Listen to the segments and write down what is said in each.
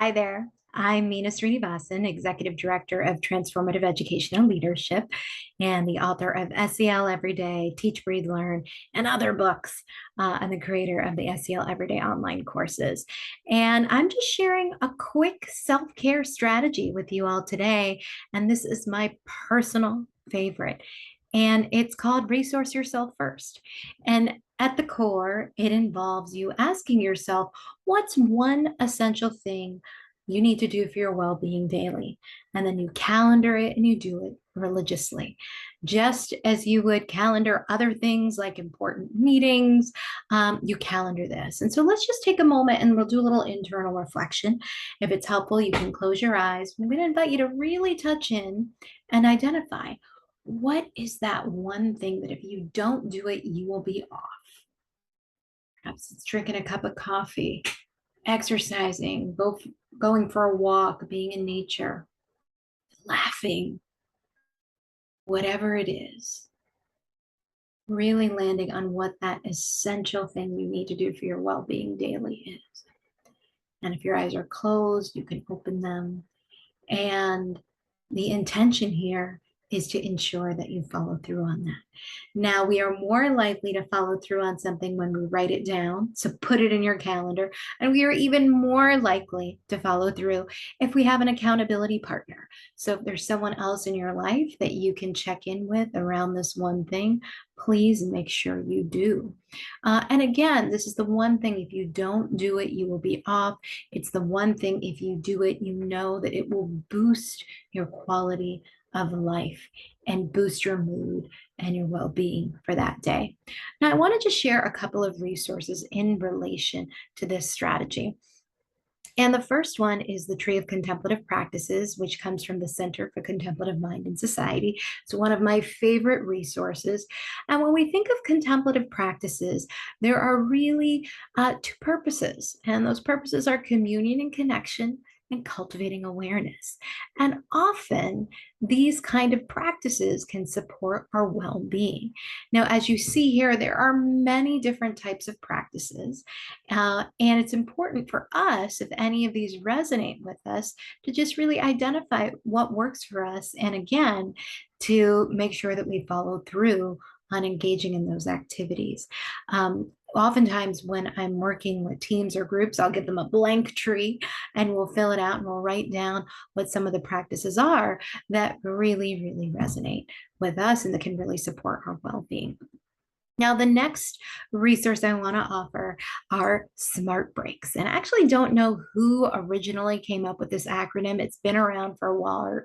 Hi there. I'm Meena Srinivasan, Executive Director of Transformative Education and Leadership, and the author of SEL Everyday, Teach, Breathe, Learn, and other books, and the creator of the SEL Everyday online courses. And I'm just sharing a quick self care strategy with you all today. And this is my personal favorite. And it's called Resource Yourself First. And at the core, it involves you asking yourself, what's one essential thing you need to do for your well being daily? And then you calendar it and you do it religiously, just as you would calendar other things like important meetings. You calendar this. And so let's just take a moment and we'll do a little internal reflection. If it's helpful, you can close your eyes. I'm going to invite you to really touch in and identify what is that one thing that if you don't do it, you will be off. Perhaps it's drinking a cup of coffee, exercising, going for a walk, being in nature, laughing, whatever it is. Really landing on what that essential thing you need to do for your well being daily is. And if your eyes are closed, you can open them. And the intention here is to ensure that you follow through on that. Now, we are more likely to follow through on something when we write it down. So put it in your calendar. And we are even more likely to follow through if we have an accountability partner. So if there's someone else in your life that you can check in with around this one thing, please make sure you do. And again, this is the one thing, if you don't do it, you will be off. It's the one thing, if you do it, you know that it will boost your quality of life and boost your mood and your well being for that day. Now, I want to just share a couple of resources in relation to this strategy. And the first one is the Tree of Contemplative Practices, which comes from the Center for Contemplative Mind and Society. It's one of my favorite resources. And when we think of contemplative practices, there are really two purposes. And those purposes are communion and connection and cultivating awareness. And often these kind of practices can support our well-being. Now, as you see here, there are many different types of practices. And it's important for us, if any of these resonate with us, to just really identify what works for us. And again, to make sure that we follow through on engaging in those activities. Oftentimes, when I'm working with teams or groups, I'll give them a blank tree and we'll fill it out and we'll write down what some of the practices are that really, really resonate with us and that can really support our well being. Now, the next resource I want to offer are SMART breaks. And I actually don't know who originally came up with this acronym. It's been around for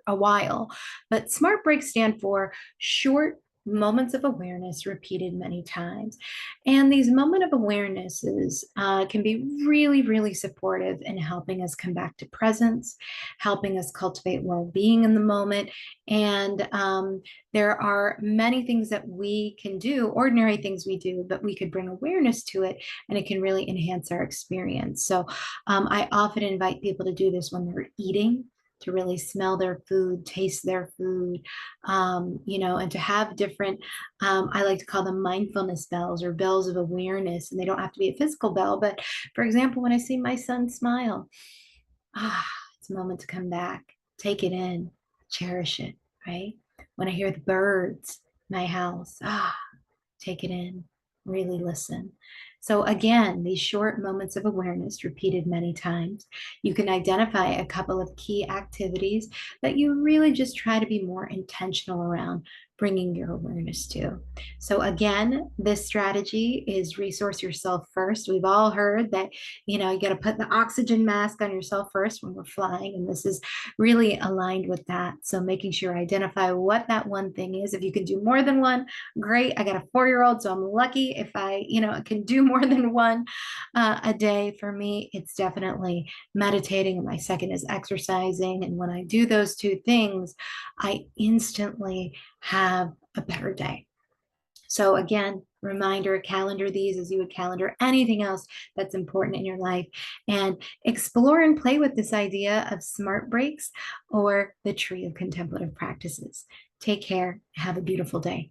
a while, but SMART breaks stand for short moments of awareness repeated many times. And these moment of awarenesses can be really, really supportive in helping us come back to presence, helping us cultivate well-being in the moment. And there are many things that we can do, ordinary things we do, but we could bring awareness to it and it can really enhance our experience. So I often invite people to do this when they're eating, to really smell their food, taste their food, and to have different, I like to call them mindfulness bells or bells of awareness. And they don't have to be a physical bell, but for example, when I see my son smile, it's a moment to come back, take it in, cherish it, right? When I hear the birds in my house, take it in, really listen. So again, these short moments of awareness repeated many times, you can identify a couple of key activities that you really just try to be more intentional around bringing your awareness to. So again, this strategy is resource yourself first. We've all heard that, you got to put the oxygen mask on yourself first when we're flying. And this is really aligned with that. So making sure identify what that one thing is. If you can do more than one, great. I got a 4-year-old, so I'm lucky if I, can do more than one a day. For me, it's definitely meditating, and my second is exercising. And when I do those two things, I instantly have a better day. So again, reminder, calendar these as you would calendar anything else that's important in your life, and explore and play with this idea of SMART breaks or the Tree of Contemplative Practices. Take care. Have a beautiful day.